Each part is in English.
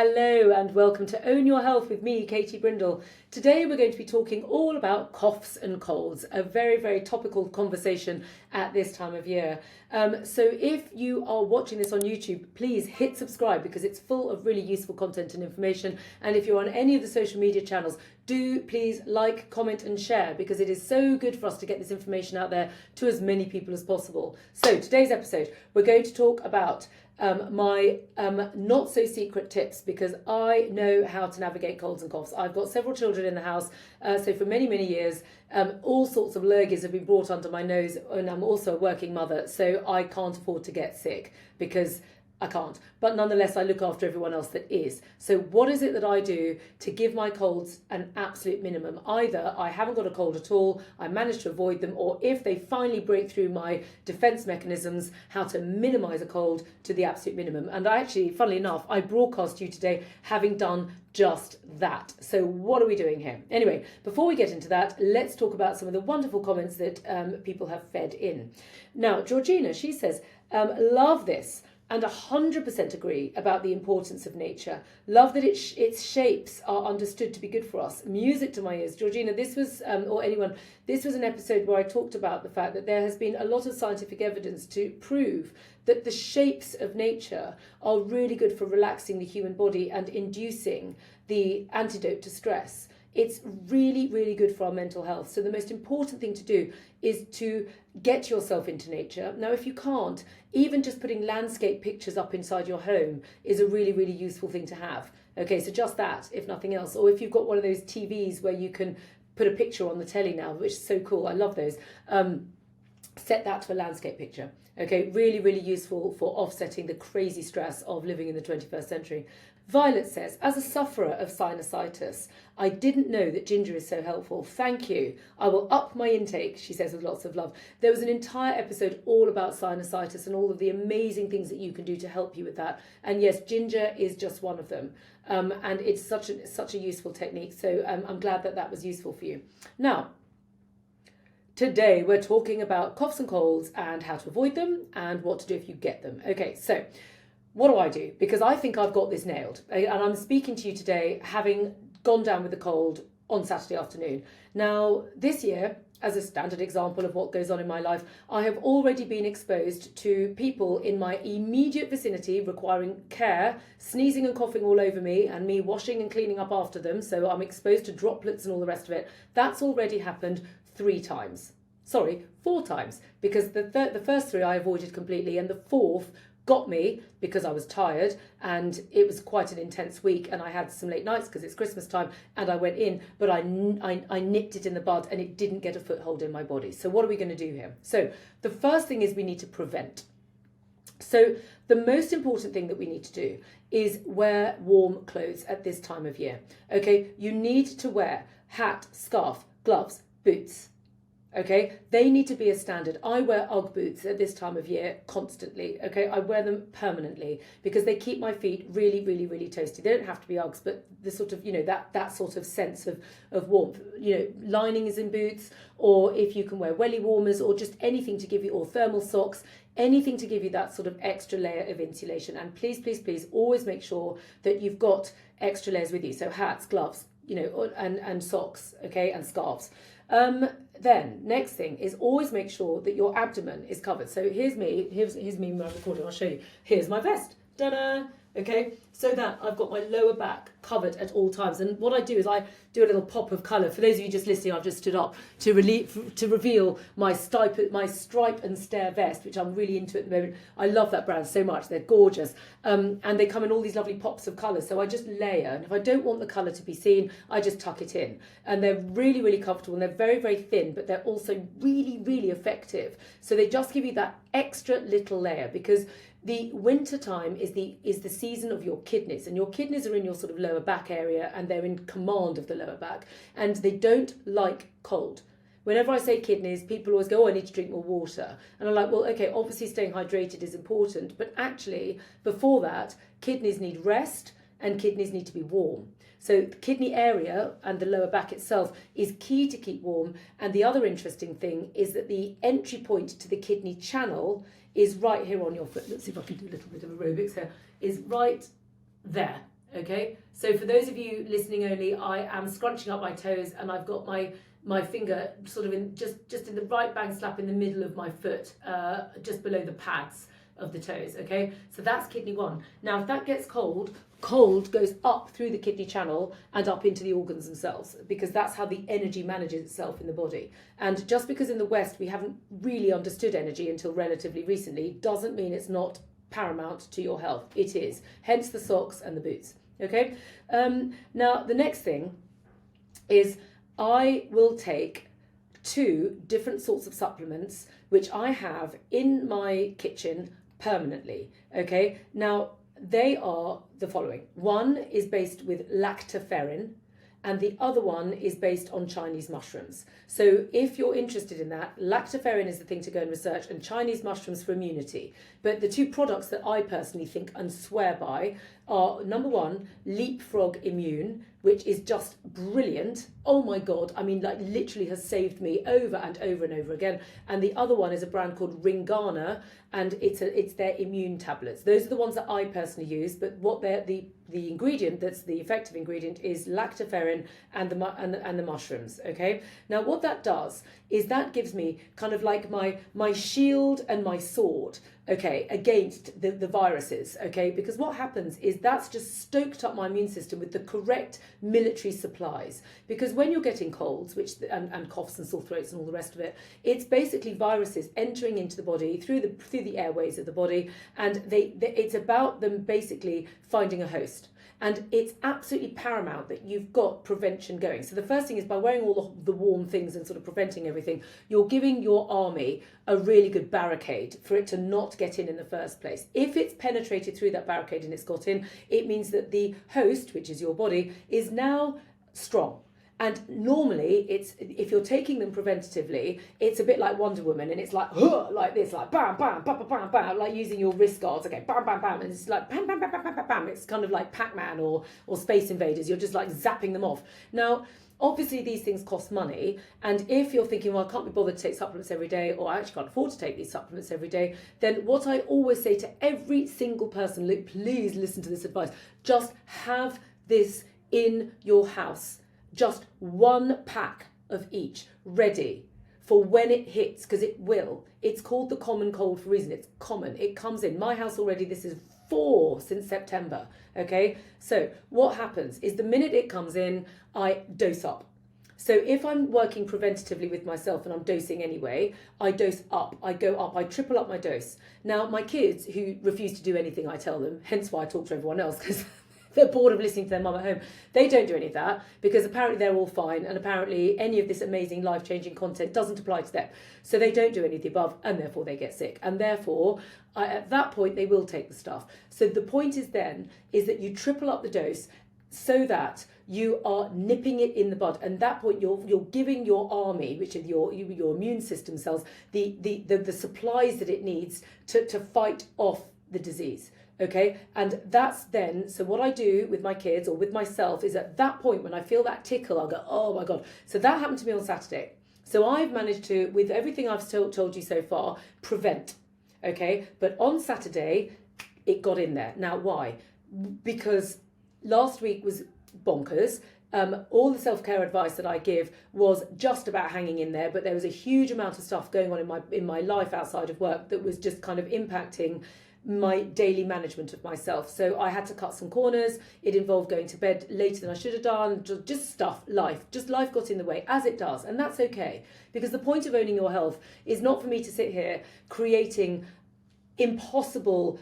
Hello and welcome to Own Your Health with me, Katie Brindle. Today we're going to be talking all about coughs and colds, a very, very topical conversation at this time of year. So if you are watching this on YouTube, please hit subscribe because it's full of really useful content and information. And if you're on any of the social media channels, do please like, comment and share because it is so good for us to get this information out there to as many people as possible. So today's episode, we're going to talk about my not so secret tips because I know how to navigate colds and coughs. I've got several children in the house, so for many, many years, all sorts of lurgies have been brought under my nose, and I'm also a working mother, so I can't afford to get sick because I can't. But nonetheless, I look after everyone else that is. So what is it that I do to give my colds an absolute minimum? Either I haven't got a cold at all, I manage to avoid them, or if they finally break through my defense mechanisms, how to minimize a cold to the absolute minimum. And I actually, funnily enough, I broadcast you today having done just that. So what are we doing here? Anyway, before we get into that, let's talk about some of the wonderful comments that people have fed in. Now, Georgina, she says, love this. And 100% agree about the importance of nature. Love that its shapes are understood to be good for us. Music to my ears. Georgina, this was, or anyone, this was an episode where I talked about the fact that there has been a lot of scientific evidence to prove that the shapes of nature are really good for relaxing the human body and inducing the antidote to stress. It's really, really good for our mental health. So the most important thing to do is to get yourself into nature. Now, if you can't, even just putting landscape pictures up inside your home is a really, really useful thing to have. Okay, so just that, if nothing else. Or if you've got one of those TVs where you can put a picture on the telly now, which is so cool. I love those. Set that to a landscape picture. Okay, really, really useful for offsetting the crazy stress of living in the 21st century. Violet says, as a sufferer of sinusitis, I didn't know that ginger is so helpful. Thank you. I will up my intake, she says with lots of love. There was an entire episode all about sinusitis and all of the amazing things that you can do to help you with that. And yes, ginger is just one of them. And it's such a useful technique. So I'm glad that that was useful for you. Now, today we're talking about coughs and colds and how to avoid them and what to do if you get them. Okay, so what do I do? Because I think I've got this nailed. And I'm speaking to you today having gone down with a cold on Saturday afternoon. Now, this year, as a standard example of what goes on in my life, I have already been exposed to people in my immediate vicinity requiring care, sneezing and coughing all over me and me washing and cleaning up after them. So I'm exposed to droplets and all the rest of it. That's already happened 3 times. Sorry, 4 times, because the first 3 I avoided completely, and the 4th got me because I was tired and it was quite an intense week and I had some late nights because it's Christmas time and I went in, but I nipped it in the bud and it didn't get a foothold in my body. So what are we going to do here? So the first thing is we need to prevent. So the most important thing that we need to do is wear warm clothes at this time of year. Okay, you need to wear hat, scarf, gloves, boots. Okay, they need to be a standard. I wear UGG boots at this time of year constantly. Okay, I wear them permanently because they keep my feet really, really, really toasty. They don't have to be Uggs, but the sort of, that sort of sense of warmth. Linings in boots, or if you can wear welly warmers, or just anything to give you, or thermal socks, anything to give you that sort of extra layer of insulation. And please, please, please, always make sure that you've got extra layers with you. So hats, gloves, and socks, okay, and scarves. Then next thing is always make sure that your abdomen is covered. So here's me when I'm recording, I'll show you. Here's my vest, ta-da, okay, so that I've got my lower back covered at all times. And what I do is I do a little pop of colour. For those of you just listening, I've just stood up to reveal my stripe and stare vest, which I'm really into at the moment. I love that brand so much. They're gorgeous. And they come in all these lovely pops of colour. So I just layer. And if I don't want the colour to be seen, I just tuck it in. And they're really, really comfortable. And they're very, very thin, but they're also really, really effective. So they just give you that extra little layer because the winter time is the season of your kidneys, and your kidneys are in your sort of lower back area and they're in command of the lower back, and they don't like cold. Whenever I say kidneys, people always go, oh, I need to drink more water. And I'm like, well, okay, obviously staying hydrated is important, but actually before that, kidneys need rest and kidneys need to be warm. So the kidney area and the lower back itself is key to keep warm. And the other interesting thing is that the entry point to the kidney channel is right here on your foot. Let's see if I can do a little bit of aerobics here. Is right there. Okay, so for those of you listening only, I am scrunching up my toes and I've got my finger sort of in just in the right bang slap in the middle of my foot, just below the pads of the toes. Okay, so that's kidney 1. Now if that gets cold goes up through the kidney channel and up into the organs themselves, because that's how the energy manages itself in the body. And just because in the West we haven't really understood energy until relatively recently doesn't mean it's not paramount to your health. It is, hence the socks and the boots. Okay, now the next thing is I will take 2 different sorts of supplements which I have in my kitchen permanently. Okay, now they are the following. One is based with lactoferrin and the other one is based on Chinese mushrooms. So if you're interested in that, lactoferrin is the thing to go and research, and Chinese mushrooms for immunity. But the 2 products that I personally think and swear by are, number 1, Leapfrog Immune, which is just brilliant. Oh my God, I mean, like literally has saved me over and over and over again. And the other one is a brand called Ringana, and it's their immune tablets. Those are the ones that I personally use, but what they're the ingredient that's the effective ingredient is lactoferrin and the mushrooms. Okay, now what that does is that gives me kind of like my shield and my sword, okay, against the viruses. Okay, because what happens is that's just stoked up my immune system with the correct military supplies. Because when you're getting colds, and coughs and sore throats and all the rest of it, it's basically viruses entering into the body through the airways of the body, and it's about them basically finding a host. And it's absolutely paramount that you've got prevention going. So the first thing is, by wearing all the warm things and sort of preventing everything, you're giving your army a really good barricade for it to not get in the first place. If it's penetrated through that barricade and it's got in, it means that the host, which is your body, is now strong. And normally, it's, if you're taking them preventatively, it's a bit like Wonder Woman, and it's like, like this, like bam, bam, bam, bam, bam, bam, like using your wrist guards, okay, bam, bam, bam, and it's like bam, bam, bam, bam, bam, bam, bam. It's kind of like Pac-Man or Space Invaders. You're just like zapping them off. Now, obviously, these things cost money, and if you're thinking, well, I can't be bothered to take supplements every day, or I actually can't afford to take these supplements every day, then what I always say to every single person, look, please listen to this advice, just have this in your house. Just 1 pack of each ready for when it hits, because it will. It's called the common cold for a reason. It's common. It comes in. My house already, this is 4 since September. Okay, so what happens is the minute it comes in, I dose up. So if I'm working preventatively with myself and I'm dosing anyway, I dose up, I go up, I triple up my dose. Now, my kids who refuse to do anything I tell them, hence why I talk to everyone else, because they're bored of listening to their mum at home. They don't do any of that because apparently they're all fine, and apparently any of this amazing life-changing content doesn't apply to them. So they don't do any of the above, and therefore they get sick. And therefore, at that point, they will take the stuff. So the point is that you triple up the dose so that you are nipping it in the bud. And at that point, you're giving your army, which is your immune system cells, the supplies that it needs to fight off the disease. Okay, and that's then, so what I do with my kids or with myself is at that point when I feel that tickle, I'll go, oh my God. So that happened to me on Saturday. So I've managed to, with everything I've told you so far, prevent. Okay, but on Saturday, it got in there. Now, why? Because last week was bonkers. All the self-care advice that I give was just about hanging in there, but there was a huge amount of stuff going on in my life outside of work that was just kind of impacting my daily management of myself. So I had to cut some corners. It involved going to bed later than I should have done, just life got in the way, as it does, and that's okay, because the point of owning your health is not for me to sit here creating impossible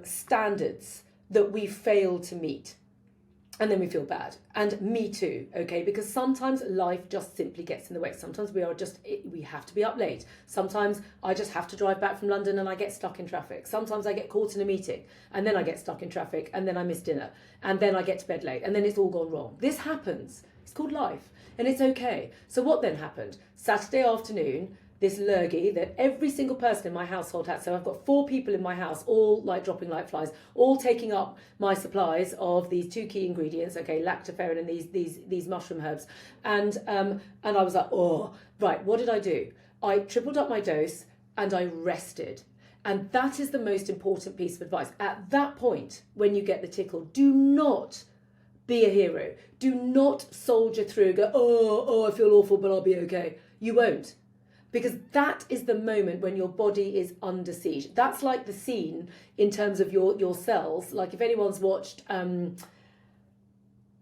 standards that we fail to meet. And then we feel bad. And me too, okay? Because sometimes life just simply gets in the way. Sometimes we have to be up late. Sometimes I just have to drive back from London and I get stuck in traffic. Sometimes I get caught in a meeting and then I get stuck in traffic and then I miss dinner and then I get to bed late and then it's all gone wrong. This happens. It's called life and it's okay. So what then happened? Saturday afternoon, this lurgy that every single person in my household had. So I've got 4 people in my house, all like dropping like flies, all taking up my supplies of these 2 key ingredients, okay, lactoferrin and these mushroom herbs. And I was like, oh, right, what did I do? I tripled up my dose and I rested. And that is the most important piece of advice. At that point, when you get the tickle, do not be a hero. Do not soldier through and go, oh, I feel awful, but I'll be okay. You won't. Because that is the moment when your body is under siege. That's like the scene in terms of your cells. Like if anyone's watched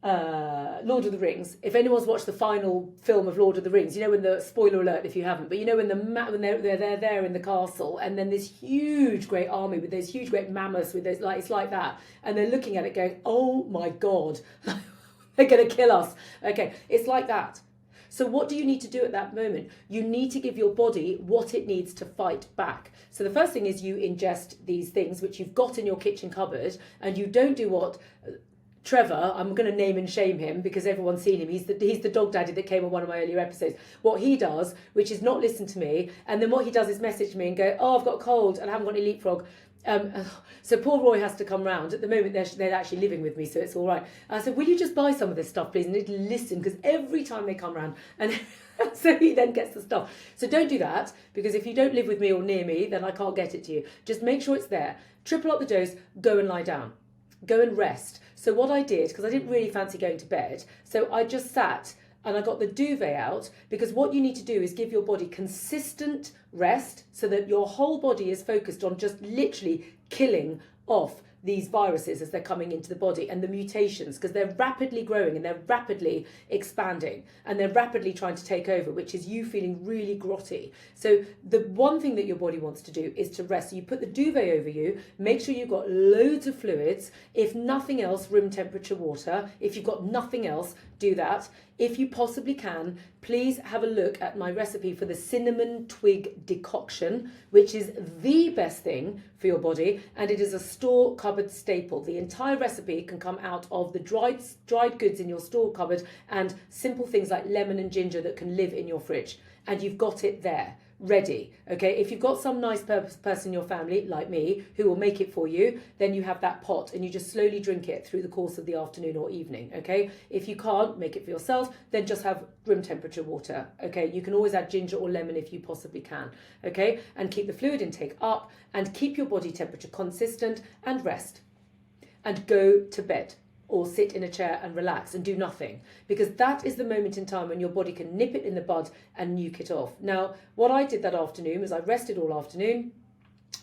Lord of the Rings, if anyone's watched the final film of Lord of the Rings, you know, when the, spoiler alert if you haven't, but you know when they're there in the castle, and then this huge great army with those huge great mammoths with those, like, it's like that, and they're looking at it going, oh my god, they're going to kill us. Okay, it's like that. So what do you need to do at that moment? You need to give your body what it needs to fight back. So the first thing is you ingest these things which you've got in your kitchen cupboard, and you don't do what Trevor, I'm going to name and shame him because everyone's seen him. He's the dog daddy that came on one of my earlier episodes. What he does, which is not listen to me, and then what he does is message me and go, oh, I've got a cold and I haven't got any leapfrog. So poor Roy has to come round. At the moment, they're actually living with me, so it's all right. I said, will you just buy some of this stuff, please? And he'd listen, because every time they come round, and so he then gets the stuff. So don't do that, because if you don't live with me or near me, then I can't get it to you. Just make sure it's there. Triple up the dose, go and lie down. Go and rest. So what I did, because I didn't really fancy going to bed, so I just sat and I got the duvet out, because what you need to do is give your body consistent rest so that your whole body is focused on just literally killing off these viruses as they're coming into the body, and the mutations, because they're rapidly growing and they're rapidly expanding and they're rapidly trying to take over, which is you feeling really grotty. So the one thing that your body wants to do is to rest. So you put the duvet over you, make sure you've got loads of fluids. If nothing else, room temperature water. If you've got nothing else, do that. If you possibly can, please have a look at my recipe for the cinnamon twig decoction, which is the best thing for your body, and it is a store cupboard staple. The entire recipe can come out of the dried goods in your store cupboard and simple things like lemon and ginger that can live in your fridge, and you've got it there ready. Okay, if you've got some nice person in your family like me who will make it for you, then you have that pot and you just slowly drink it through the course of the afternoon or evening. Okay, if you can't make it for yourself, then just have room temperature water. Okay, you can always add ginger or lemon if you possibly can. Okay, and keep the fluid intake up and keep your body temperature consistent, and rest and go to bed, or sit in a chair and relax and do nothing, because that is the moment in time when your body can nip it in the bud and nuke it off. Now, what I did that afternoon was I rested all afternoon,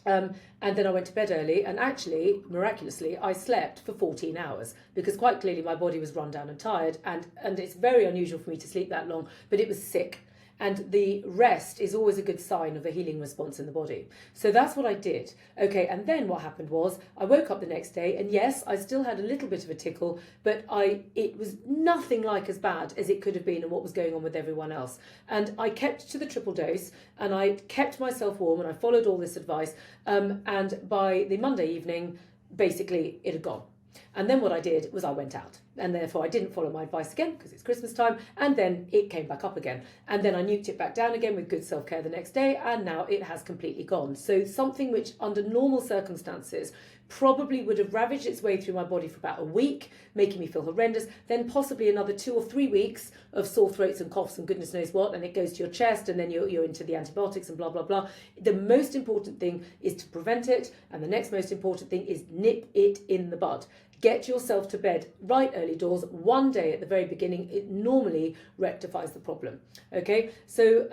and then I went to bed early, and actually, miraculously, I slept for 14 hours, because quite clearly my body was run down and tired, and it's very unusual for me to sleep that long, but it was sick. And the rest is always a good sign of a healing response in the body. So that's what I did. Okay, and then what happened was I woke up the next day, and yes, I still had a little bit of a tickle, but it was nothing like as bad as it could have been and what was going on with everyone else. And I kept to the triple dose, and I kept myself warm, and I followed all this advice. And by the Monday evening, basically it had gone. And then what I did was I went out, and therefore I didn't follow my advice again because it's Christmas time, and then it came back up again, and then I nuked it back down again with good self-care the next day, and now it has completely gone. So something which under normal circumstances probably would have ravaged its way through my body for about a week, making me feel horrendous, then possibly another 2 or 3 weeks of sore throats and coughs and goodness knows what, and it goes to your chest, and then you're into the antibiotics and blah, blah, blah. The most important thing is to prevent it, and the next most important thing is nip it in the bud. Get yourself to bed right early doors, one day at the very beginning. It normally rectifies the problem. Okay, so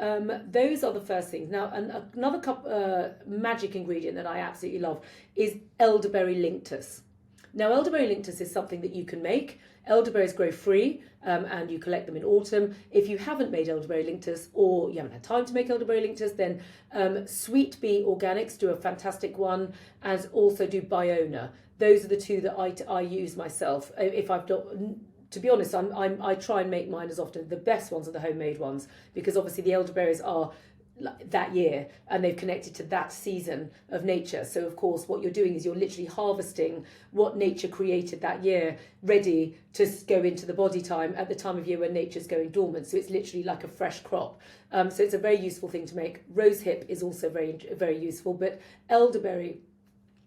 those are the first things. Now, another magic ingredient that I absolutely love is elderberry linctus. Now, elderberry linctus is something that you can make. Elderberries grow free, and you collect them in autumn. If you haven't made elderberry linctus, or you haven't had time to make elderberry linctus, then Sweet Bee Organics do a fantastic one, as also do Biona. Those are the two that I use myself. If I've got, to be honest, I try and make mine as often. The best ones are the homemade ones, because obviously the elderberries are that year and they've connected to that season of nature. So of course what you're doing is you're literally harvesting what nature created that year, ready to go into the body time at the time of year when nature's going dormant. So it's literally like a fresh crop. So it's a very useful thing to make. Rosehip is also very, very useful, but elderberry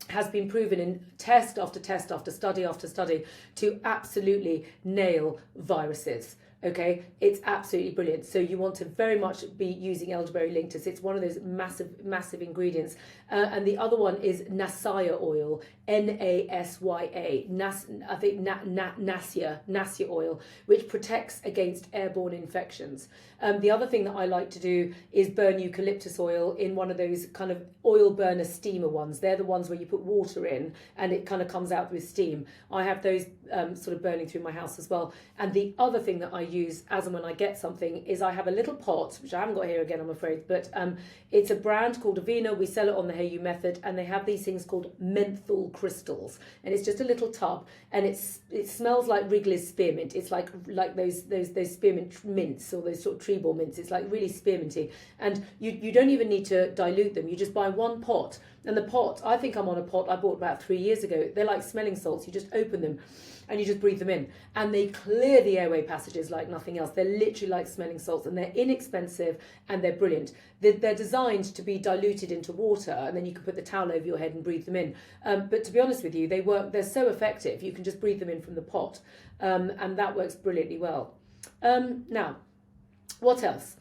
has been proven in test after test after study after study to absolutely nail viruses. Okay, it's absolutely brilliant. So you want to very much be using elderberry linctus. It's one of those massive ingredients. And the other one is Nasaya oil, Nasya. I think Nasya oil, which protects against airborne infections. The other thing that I like to do is burn eucalyptus oil in one of those kind of oil burner steamer ones. They're the ones where you put water in and it kind of comes out with steam. I have those sort of burning through my house as well. And the other thing that I use as and when I get something is I have a little pot, which I haven't got here again, I'm afraid, but it's a brand called Avena. We sell it on the Hey You Method, and they have these things called menthol crystals, and it's just a little tub, and it smells like Wrigley's spearmint. It's like those spearmint mints, or those sort of tree ball mints. It's like really spearminty, and you don't even need to dilute them. You just buy one pot, and the pot, I think I'm on a pot I bought about 3 years ago. They're like smelling salts. You just open them and you just breathe them in, and they clear the airway passages like nothing else. They're literally like smelling salts, and they're inexpensive and they're brilliant. They're designed to be diluted into water, and then you can put the towel over your head and breathe them in. But to be honest with you, they're so effective. You can just breathe them in from the pot, and that works brilliantly well. Now, what else?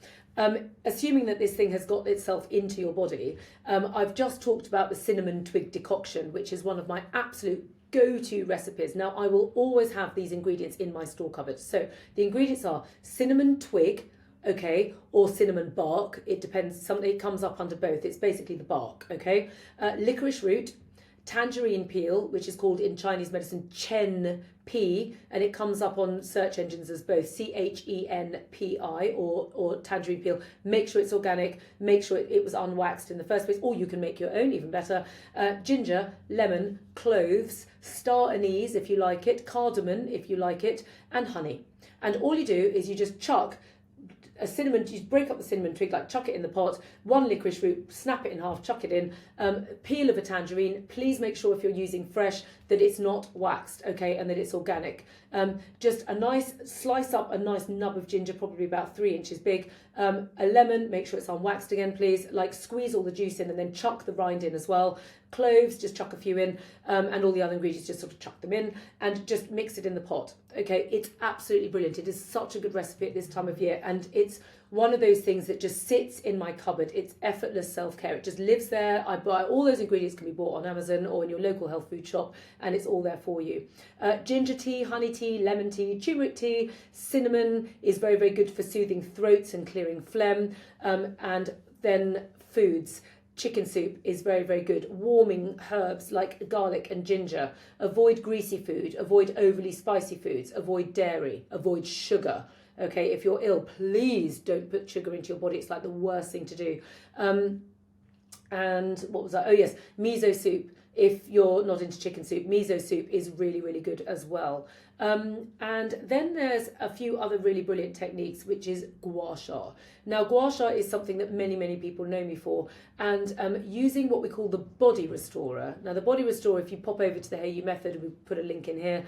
Assuming that this thing has got itself into your body, I've just talked about the cinnamon twig decoction, which is one of my absolute go-to recipes. Now, I will always have these ingredients in my store cupboard. So the ingredients are cinnamon twig, okay, or cinnamon bark. It depends. It comes up under both. It's basically the bark, okay. Licorice root, tangerine peel, which is called in Chinese medicine Chen P, and it comes up on search engines as both CHENPI or tangerine peel. Make sure it's organic, make sure it was unwaxed in the first place, or you can make your own, even better. Ginger, lemon, cloves, star anise if you like it, cardamom if you like it, and honey. And all you do is you just chuck a cinnamon, you break up the cinnamon twig, like chuck it in the pot, one licorice root, snap it in half, chuck it in, peel of a tangerine. Please make sure if you're using fresh that it's not waxed, okay, and that it's organic. Just a nice, slice up a nice nub of ginger, probably about 3 inches big. A lemon, make sure it's unwaxed again, please. Like squeeze all the juice in and then chuck the rind in as well. Cloves, just chuck a few in, and all the other ingredients, just sort of chuck them in and just mix it in the pot. Okay, it's absolutely brilliant. It is such a good recipe at this time of year, and it's one of those things that just sits in my cupboard. It's effortless self-care. It just lives there. I buy all those ingredients, can be bought on Amazon or in your local health food shop, and it's all there for you. Ginger tea, honey tea, lemon tea, turmeric tea, cinnamon is very, very good for soothing throats and clearing phlegm. And then foods. Chicken soup is very, very good. Warming herbs like garlic and ginger. Avoid greasy food. Avoid overly spicy foods. Avoid dairy. Avoid sugar. Okay, if you're ill, please don't put sugar into your body. It's like the worst thing to do. And what was that? Oh yes, miso soup. If you're not into chicken soup, miso soup is really, really good as well. And then there's a few other really brilliant techniques, which is gua sha. Now, gua sha is something that many, many people know me for, and using what we call the body restorer. Now, the body restorer, if you pop over to the Hey You Method, we put a link in here,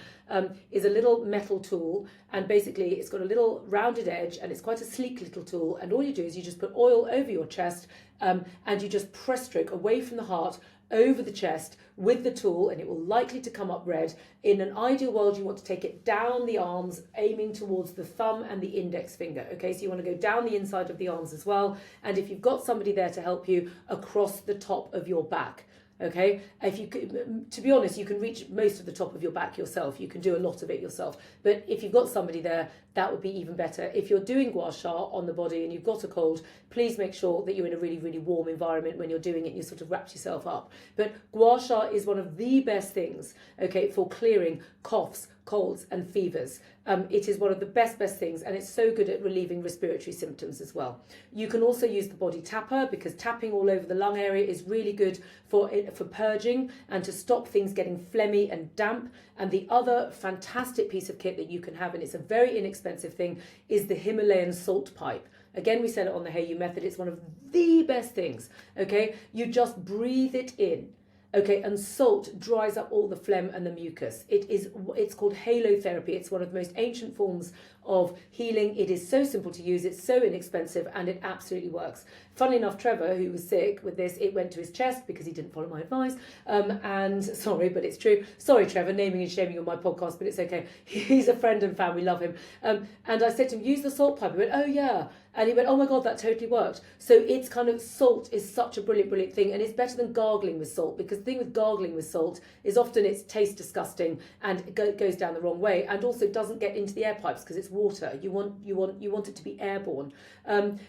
is a little metal tool, and basically it's got a little rounded edge, and it's quite a sleek little tool, and all you do is you just put oil over your chest, and you just press stroke away from the heart, over the chest with the tool, and it will likely to come up red. In an ideal world, you want to take it down the arms, aiming towards the thumb and the index finger. Okay, so you want to go down the inside of the arms as well, and if you've got somebody there to help you, across the top of your back. Okay, if you could, to be honest, you can reach most of the top of your back yourself. You can do a lot of it yourself, but if you've got somebody there, that would be even better. If you're doing gua sha on the body and you've got a cold, please make sure that you're in a really, really warm environment when you're doing it and you sort of wrapped yourself up. But gua sha is one of the best things, okay, for clearing coughs, colds and fevers. It is one of the best things, and it's so good at relieving respiratory symptoms as well. You can also use the body tapper, because tapping all over the lung area is really good for purging and to stop things getting phlegmy and damp. And the other fantastic piece of kit that you can have, and it's a very inexpensive thing, is the Himalayan salt pipe. Again, we sell it on the Hey You Method. It's one of the best things, okay? You just breathe it in. Okay, and salt dries up all the phlegm and the mucus. It's called halotherapy. It's one of the most ancient forms of healing. It is so simple to use, it's so inexpensive, and it absolutely works. Funnily enough, Trevor, who was sick with this, it went to his chest because he didn't follow my advice. And sorry, but it's true. Sorry, Trevor, naming and shaming on my podcast, but it's okay. He's a friend and fan, we love him. And I said to him, use the salt pipe. He went, oh yeah. And he went, oh my God, that totally worked. So it's kind of, salt is such a brilliant thing. And it's better than gargling with salt, because the thing with gargling with salt is often it tastes disgusting and it goes down the wrong way. And also doesn't get into the air pipes because it's water. You want it to be airborne. And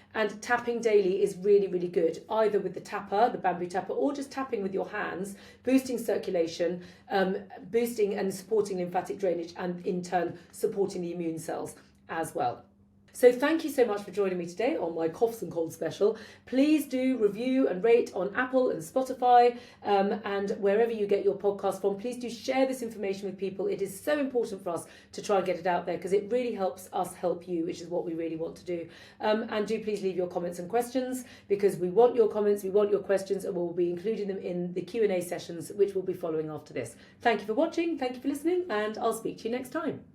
tapping daily is really good, either with the tapper, the bamboo tapper, or just tapping with your hands, boosting circulation, boosting and supporting lymphatic drainage, and in turn supporting the immune cells as well. So thank you so much for joining me today on my Coughs and Colds special. Please do review and rate on Apple and Spotify, and wherever you get your podcast from. Please do share this information with people. It is so important for us to try and get it out there, because it really helps us help you, which is what we really want to do. And do please leave your comments and questions, because we want your comments, we want your questions, and we'll be including them in the Q&A sessions, which will be following after this. Thank you for watching, thank you for listening, and I'll speak to you next time.